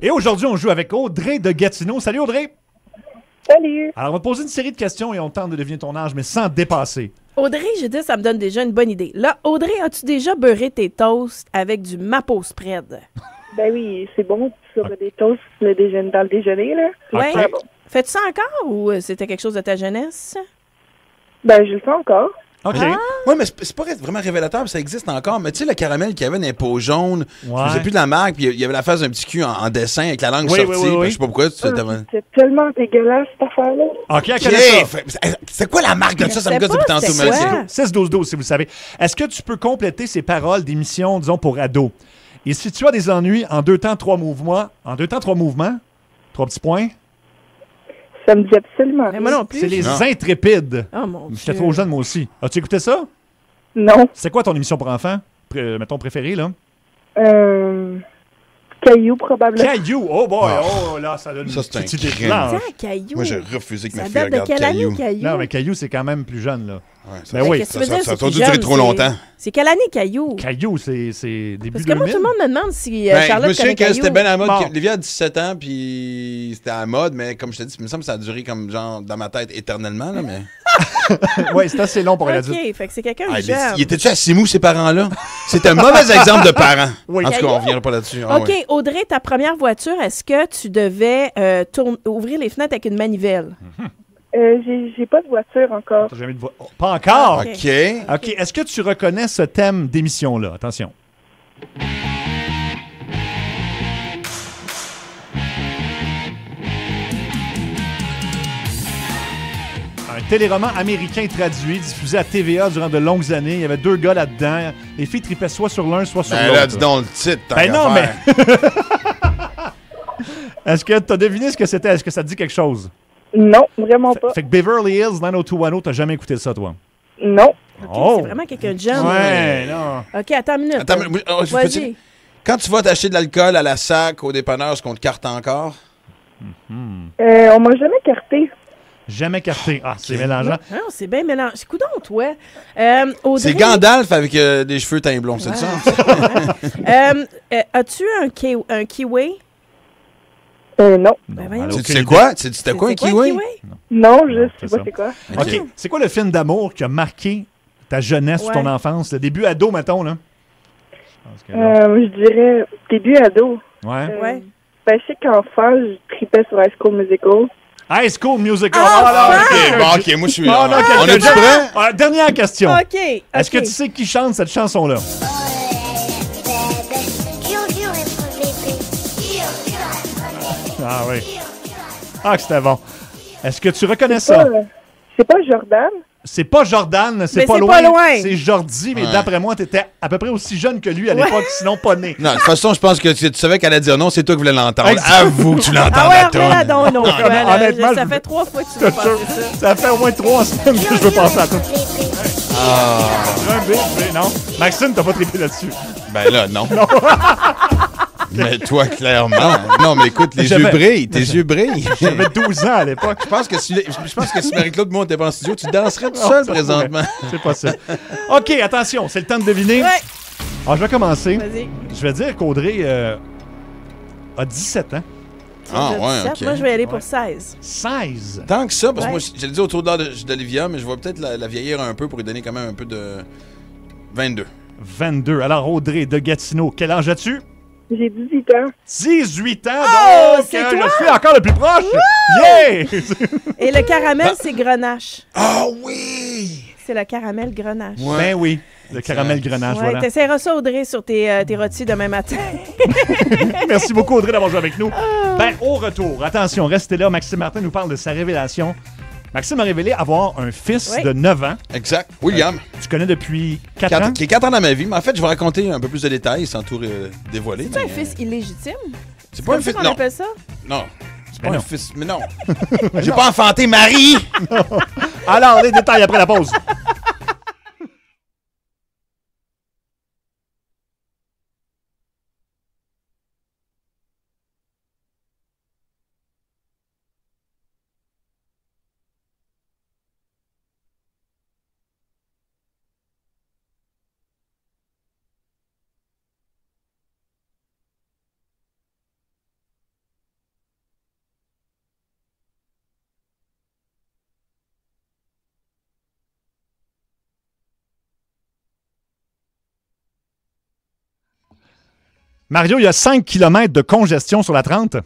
Et aujourd'hui, on joue avec Audrey de Gatineau. Salut Audrey! Salut! Alors, on va te poser une série de questions et on tente de deviner ton âge, mais sans dépasser. Audrey, j'ai dit, ça me donne déjà une bonne idée. Là, Audrey, as-tu déjà beurré tes toasts avec du mapo spread? Ben oui, c'est bon sur des toasts dans le déjeuner, là. C'est Ouais. super bon. Fais-tu ça encore ou c'était quelque chose de ta jeunesse? Ben, je le fais encore. OK. Oui, mais c'est pas vraiment révélateur, ça existe encore. Mais tu sais, le caramel qu'il y avait dans les pots jaunes, Ouais. je sais plus de la marque, puis il y avait la face d'un petit cul en dessin avec la langue Oui, sortie. oui, oui, oui. Je sais pas pourquoi. C'est tellement dégueulasse, cette affaire-là. OK, elle OK, connaît ça. c'est quoi la marque de ça? Ça me sais gosse depuis pas, tantôt. c'est Merci. quoi? 6-12-12, si vous le savez. Est-ce que tu peux compléter ces paroles d'émissions, disons, pour ados? Et si tu as des ennuis, en 2 temps, 3 mouvements, 3 petits points, Ça me dit absolument Mais rien. moi non plus. c'est les Non. Intrépides. Oh mon Dieu. J'étais trop jeune, moi aussi. As-tu écouté ça? Non. C'est quoi ton émission pour enfants? Mettons préférée, là? Caillou, probablement. Caillou! Oh boy! Ah. Oh là, ça donne Ça, c'est un une petite idée crime. blanche. Tiens, Caillou. Moi, j'ai refusé que ma Ça fille date de regarde quelle année, Caillou. Caillou? Non, mais Caillou, c'est quand même plus jeune, là. Ouais, Ben oui. Qu'est-ce que tu veux dire, ça a c'est plus dû durer jeune, trop c'est- longtemps. C'est quelle année, Caillou? Caillou, c'est début Parce que moi, 2000. tout le monde me demande si Ben, je Charlotte me souviens connaît que Caillou. c'était bien à la mode. Bon. Livia a 17 ans, puis c'était à la mode, mais comme je te dis, il me semble que ça a duré comme genre dans ma tête éternellement. Là, mais... Oui, c'est assez long pour un adulte. OK, fait que c'est quelqu'un Ah, de jeune. il était-tu à Simou, ces parents-là? C'est un mauvais exemple de parents. Oui. En tout cas, on ne reviendra pas là-dessus. Ah, OK, ouais. Audrey, ta première voiture, est-ce que tu devais ouvrir les fenêtres avec une manivelle? J'ai pas de voiture encore. T'as jamais de voix. Oh, pas encore? OK. OK. OK. Est-ce que tu reconnais ce thème d'émission-là? Attention. Un téléroman américain traduit, diffusé à TVA durant de longues années. Il y avait 2 gars là-dedans. Les filles tripaient soit sur l'un, soit sur Ben l'autre. là, dis donc le titre. tant Ben qu'à non, faire. Est-ce que tu as deviné ce que c'était? Est-ce que ça te dit quelque chose? Non, vraiment pas. Fait que Beverly Hills 90210, t'as jamais écouté ça, toi? Non. OK, c'est vraiment quelqu'un de jeune. Ouais, non. OK, attends une minute. Attends, mais, Vas-y. quand tu vas t'acheter de l'alcool à la sac, au dépanneur, est-ce qu'on te carte encore? On m'a jamais carté. Jamais carté. Ah, c'est mélangeant. Non, c'est bien mélangé. Coudon, toi. Audrey, C'est Gandalf avec des cheveux teint blond, c'est ça? as-tu un kiwi? Non. Ben voyons. alors, Tu sais quoi? C'était quoi un C'est kiwi? Non, je c'est sais ça. pas c'est quoi. OK. C'est quoi le film d'amour qui a marqué ta jeunesse ou Ouais. ton enfance? Le début ado, mettons, là? Je pense que là- Je dirais début ado. Ouais. Ouais. Ben, je sais qu'enfant, je tripais sur High School Musical. High School Musical. Ah, là, OK, bon, OK, moi, je suis... Oh, non, on quelqu'un- est-tu prêt? Ah, dernière question. OK. Est-ce que tu sais qui chante cette chanson-là? Ah oui. Ah, que c'était bon. Est-ce que tu reconnais ça? C'est pas Jordan. C'est pas Jordan, c'est Mais pas c'est loin. pas loin. C'est Jordi, mais Ouais. d'après moi, t'étais à peu près aussi jeune que lui à l'époque, sinon pas né. Non, de toute façon, je pense que tu savais qu'elle allait dire non, c'est toi qui voulais l'entendre. Exact. Avoue que tu l'entends, Ah ouais, la remets-la toune. donc une autre fois, là. Honnêtement, Ça je- fait 3 fois que tu Je veux te passer jure, ça. ça fait au moins 3 semaines que je veux passer à tout. Un bébé, non? Maxime, t'as pas trippé là-dessus. Ben là, non. Mais toi, clairement. Non, mais écoute, les J'avais- yeux brillent. Tes yeux brillent. J'avais 12 ans à l'époque. Je pense que si Marie-Claude Moore était pas en studio, tu danserais tout seul Ça présentement. pourrait. C'est possible. OK, attention, c'est le temps de deviner. Ouais, Alors, je vais commencer. vas-y. Je vais dire qu'Audrey a 17 ans. Ah, Déjà ouais, 17. OK. Moi, je vais aller pour 16. 16. Tant que ça, parce que Ouais. moi, j'allais dire autour d'Olivia, mais je vais peut-être la vieillir un peu pour lui donner quand même un peu de 22. 22. Alors, Audrey de Gatineau, quel âge as-tu? J'ai 18 ans. 18 ans, Oh, donc c'est je toi? suis encore le plus proche. Yeah! Et le caramel, c'est grenache. Ah oui! C'est le caramel grenache. Ouais. Ben oui, le caramel grenache, Ouais, voilà. t'essaieras ça, Audrey, sur tes rôtis demain matin. Merci beaucoup, Audrey, d'avoir joué avec nous. Ben, au retour, attention, restez là. Maxime Martin nous parle de sa révélation. Maxime a révélé avoir un fils Oui. de 9 ans. Exact. William. Tu connais depuis 4 ans? Qui est 4 ans dans ma vie, mais en fait, je vais raconter un peu plus de détails sans tout dévoiler. C'est un mais, fils illégitime? C'est pas un Comme ça fils. qu'on Non. appelle ça? Non. C'est Ben pas un non. fils. Mais non. J'ai pas enfanté Marie! Alors, les détails après la pause. Mario, il y a 5 km de congestion sur la 30.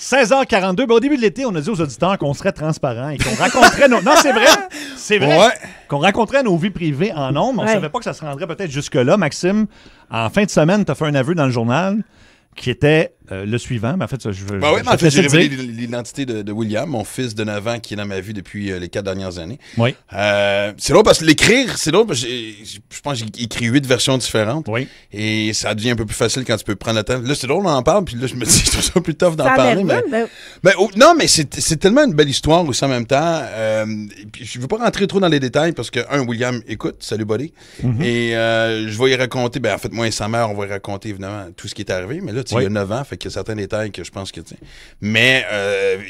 16h42. Ben, au début de l'été, on a dit aux auditeurs qu'on serait transparent et qu'on raconterait nos... Non, c'est vrai. C'est vrai. Ouais. Qu'on raconterait nos vies privées en nombre. On ne savait pas que ça se rendrait peut-être jusque-là. Maxime, en fin de semaine, tu as fait un aveu dans le journal qui était le suivant. Mais en fait, j'ai révélé l'identité de William, mon fils de 9 ans qui est dans ma vie depuis les 4 dernières années. Oui. C'est drôle parce que l'écrire, c'est drôle parce que je pense que j'ai écrit 8 versions différentes. Oui. Et ça devient un peu plus facile quand tu peux prendre le temps. Là, c'est drôle, on en parle, puis là, je me dis, je trouve ça plus tough d'en parler. Non, mais c'est tellement une belle histoire aussi en même temps. Puis je veux pas rentrer trop dans les détails parce que, William écoute, salut buddy. Et je vais y raconter, en fait, moi et sa mère, on va y raconter évidemment tout ce qui est arrivé. Mais là, tu sais, il y a 9 ans, fait qu'il y a certains détails que je pense que, tu sais. Mais,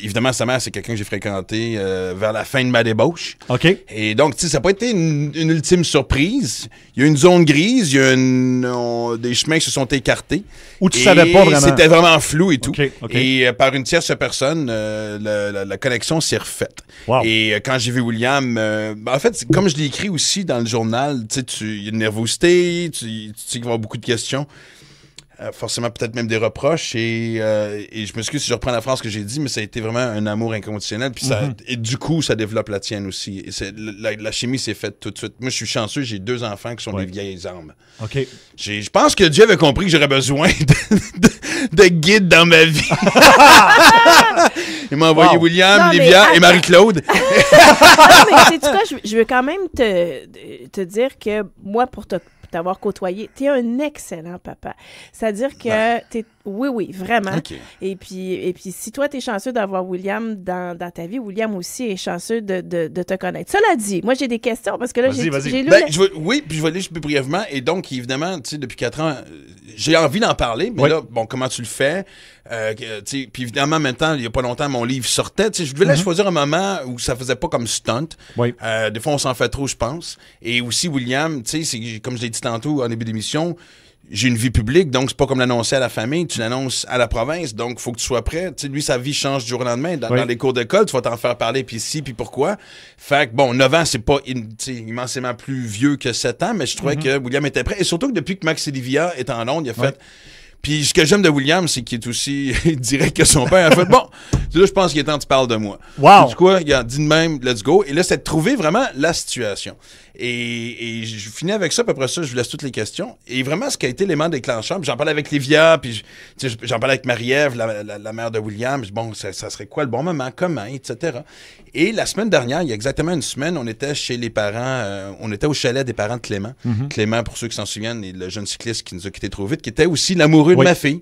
évidemment, sa mère, c'est quelqu'un que j'ai fréquenté vers la fin de ma débauche. OK. Et donc, tu sais, ça n'a pas été une ultime surprise. Il y a une zone grise, il y a des chemins qui se sont écartés. Où tu savais pas vraiment. C'était vraiment flou et tout. OK. Et par une tierce personne, la connexion s'est refaite. Wow. Et quand j'ai vu William, en fait, comme je l'ai écrit aussi dans le journal, tu sais, il y a une nervosité, tu sais qu'il va y avoir beaucoup de questions. Forcément, peut-être même des reproches. Et je m'excuse si je reprends la phrase que j'ai dit, mais ça a été vraiment un amour inconditionnel. Puis et du coup, ça développe la tienne aussi. Et la chimie s'est faite tout de suite. Moi, je suis chanceux, j'ai 2 enfants qui sont des vieilles âmes. OK. Je pense que Dieu avait compris que j'aurais besoin de guide dans ma vie. Il m'a envoyé William, Livia et Marie-Claude. Non, mais sais-tu quoi, je veux quand même te dire que moi, pour t'avoir côtoyé, t'es un excellent papa. C'est-à-dire que t'es... Oui, vraiment. Okay. Et puis, si toi, t'es chanceux d'avoir William dans ta vie, William aussi est chanceux de te connaître. Cela dit, moi, j'ai des questions parce que là, j'ai lu... Oui, puis je vais aller plus brièvement. Et donc, évidemment, tu sais, depuis 4 ans, j'ai envie d'en parler, mais là, bon, comment tu le fais? Puis évidemment, en même temps, il n'y a pas longtemps, mon livre sortait. Je voulais choisir un moment où ça faisait pas comme stunt. Oui. Des fois, on s'en fait trop, je pense. Et aussi, William, tu sais, comme je l'ai dit tantôt en début d'émission, j'ai une vie publique, donc c'est pas comme l'annoncer à la famille, tu l'annonces à la province, donc il faut que tu sois prêt. Tu sais, lui, sa vie change du jour au lendemain. Dans les cours d'école, tu vas t'en faire parler, puis si, puis pourquoi. Fait que, bon, 9 ans, c'est pas immensément plus vieux que 7 ans, mais je trouvais que William était prêt. Et surtout que depuis que Max Olivia est en Londres, il a fait... Puis ce que j'aime de William, c'est qu'il est aussi direct que son père. En fait, bon, là, je pense qu'il est temps que tu parles de moi. Wow! Du coup, il a dit de même, let's go. Et là, c'est de trouver vraiment la situation. Et je finis avec ça, puis après ça, je vous laisse toutes les questions. Et vraiment, ce qui a été l'élément déclencheur, puis j'en parlais avec Livia, puis j'en parlais avec Marie-Ève, la mère de William. Bon, ça serait quoi le bon moment, comment, etc. Et la semaine dernière, il y a exactement une semaine, on était chez les parents, on était au chalet des parents de Clément. Clément, pour ceux qui s'en souviennent, est le jeune cycliste qui nous a quittés trop vite, qui était aussi l'amoureux de ma fille.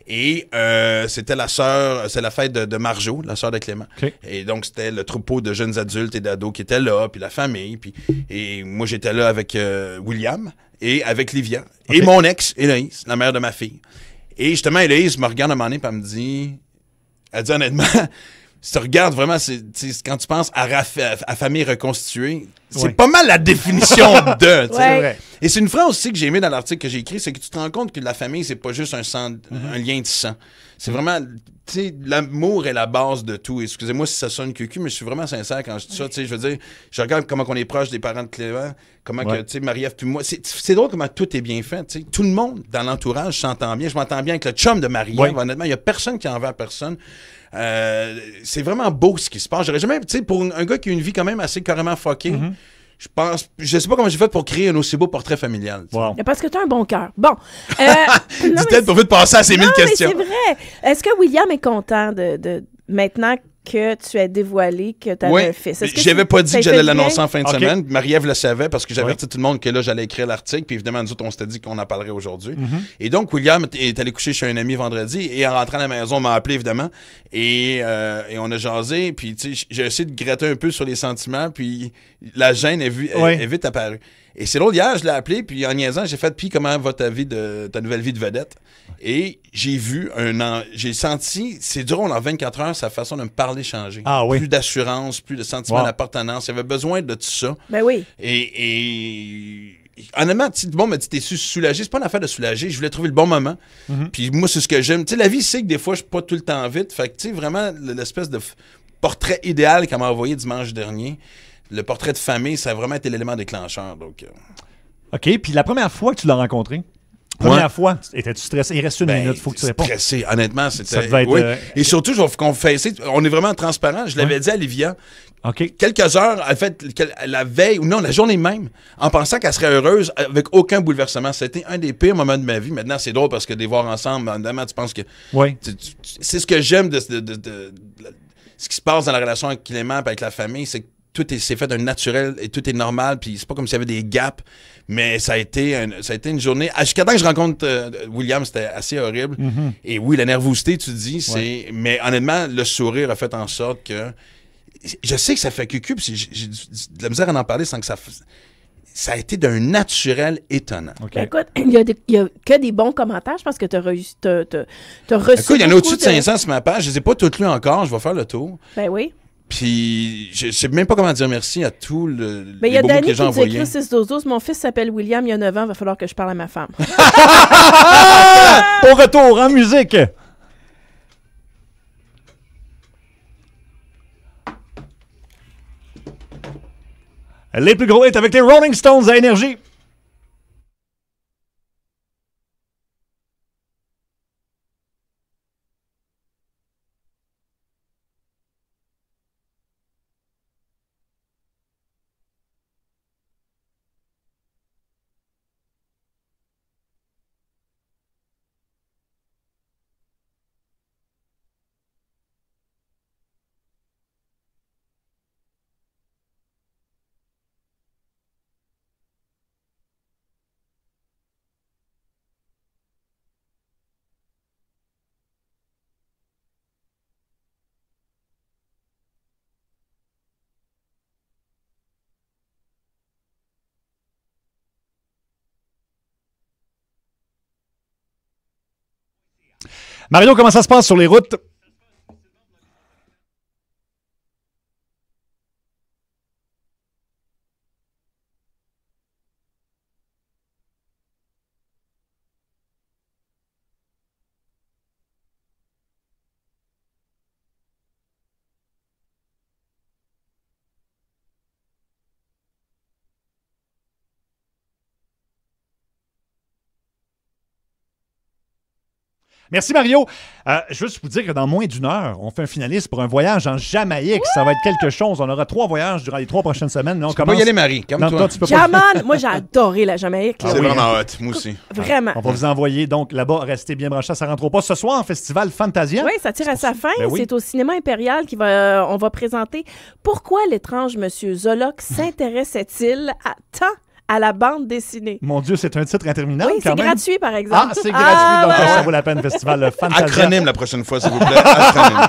Et c'était c'est la fête de Marjo, la sœur de Clément. Okay. Et donc, c'était le troupeau de jeunes adultes et d'ados qui étaient là, puis la famille. Et moi, j'étais là avec William et avec Livia. Okay. Et mon ex, Héloïse, la mère de ma fille. Et justement, Héloïse me regarde à un moment donné, puis elle me dit... Elle dit honnêtement... Si tu regardes vraiment, quand tu penses à famille reconstituée, c'est pas mal la définition de. Ouais. Et c'est une phrase aussi que j'ai aimée dans l'article que j'ai écrit, c'est que tu te rends compte que la famille, c'est pas juste un lien de sang. C'est vraiment, tu sais, l'amour est la base de tout. Excusez-moi si ça sonne cucu, mais je suis vraiment sincère quand je dis ça. Tu sais, je veux dire, je regarde comment on est proche des parents de Clément, comment que, tu sais, Marie-Ève puis moi. C'est drôle comment tout est bien fait. Tu sais, tout le monde dans l'entourage s'entend bien. Je m'entends bien avec le chum de Marie-Ève. Honnêtement, il y a personne qui en veut à personne. C'est vraiment beau ce qui se passe. J'aurais jamais, tu sais, pour un gars qui a une vie quand même assez carrément fuckée, je sais pas comment j'ai fait pour créer un aussi beau portrait familial. Wow. Parce que tu as un bon cœur. Bon. Peut-être pour vite passer à ces 1000 questions. Mais c'est vrai. Est-ce que William est content de maintenant que tu as dévoilé que tu avais un fils? J'avais pas dit que j'allais l'annoncer en fin de semaine. Marie-Ève le savait parce que j'avais averti tout le monde que là, j'allais écrire l'article. Puis évidemment, nous autres, on s'était dit qu'on en parlerait aujourd'hui. Et donc, William est allé coucher chez un ami vendredi et en rentrant à la maison, on m'a appelé évidemment. Et on a jasé. Puis, tu sais, j'ai essayé de gratter un peu sur les sentiments. Puis la gêne est vite apparue. Et c'est l'autre hier, je l'ai appelé, puis en niaisant, j'ai fait, puis comment va ta nouvelle vie de vedette? Et j'ai senti, c'est dur, en 24 heures, sa façon de me parler changer. Ah oui. Plus d'assurance, plus de sentiment d'appartenance. Il avait besoin de tout ça. Ben oui. Et honnêtement, tout le monde m'a dit, t'es soulagé. C'est pas une affaire de soulager. Je voulais trouver le bon moment. Puis moi, c'est ce que j'aime. Tu sais, la vie, c'est que des fois, je suis pas tout le temps vite. Fait que, tu sais, vraiment, l'espèce de portrait idéal qu'elle m'a envoyé dimanche dernier, le portrait de famille, ça a vraiment été l'élément déclencheur. Donc, OK. Puis la première fois que tu l'as rencontré, Première fois, étais-tu stressé? Il reste une minute, il faut que tu répondes. Stressé, honnêtement, Ça c'était... devait être, oui. Et surtout, je vais confesser, on est vraiment transparent. Je l'avais dit à Livia, OK. quelques heures, en fait, la veille, ou non, la journée même, en pensant qu'elle serait heureuse avec aucun bouleversement. C'était un des pires moments de ma vie. Maintenant, c'est drôle parce que de les voir ensemble, évidemment, tu penses que... Oui. C'est ce que j'aime de ce qui se passe dans la relation avec Clément et avec la famille, c'est que c'est fait d'un naturel et tout est normal, puis c'est pas comme s'il y avait des gaps, mais ça a été une journée... Jusqu'à temps que je rencontre William, c'était assez horrible. Mm-hmm. Et oui, la nervosité, tu dis, c'est... Mais honnêtement, le sourire a fait en sorte que... Je sais que ça fait cucu, puis j'ai de la misère à en parler sans que ça... Ça a été d'un naturel étonnant. Okay. Écoute, il y a que des bons commentaires. Je pense que tu as reçu. Écoute, il y en a au-dessus de 500 sur ma page. Je ne les ai pas toutes lues encore. Je vais faire le tour. Ben oui. Puis, je ne sais même pas comment dire merci à tous les il y a beaux mots Danny que les gens qui dit envoyés. 612. Mon fils s'appelle William, il y a 9 ans. Il va falloir que je parle à ma femme. Au retour, en musique. Les plus gros hits avec les Rolling Stones à Énergie. Mario, comment ça se passe sur les routes? Merci Mario. Je veux juste vous dire que dans moins d'une heure, on fait un finaliste pour un voyage en Jamaïque. Ça va être quelque chose. On aura 3 voyages durant les 3 prochaines semaines. Tu peux pas y aller, Marie. Comme Non, toi. tu peux pas. Jaman! Moi, j'ai adoré la Jamaïque. là. C'est oui. vraiment hot. Moi aussi. Vraiment. On va vous envoyer donc là-bas. Restez bien branchés, ça rentre au pas. Ce soir, en festival Fantasia. Oui, ça tire à sa fin. Ben oui. C'est au cinéma impérial on va présenter pourquoi l'étrange monsieur Zoloc s'intéressait-il tant à la bande dessinée. Mon Dieu, c'est un titre interminable Oui, quand c'est même. gratuit, par exemple. Ah, c'est gratuit, donc ouais. ça vaut la peine, festival Fantasia. Acronyme la prochaine fois, s'il vous plaît. Acronyme.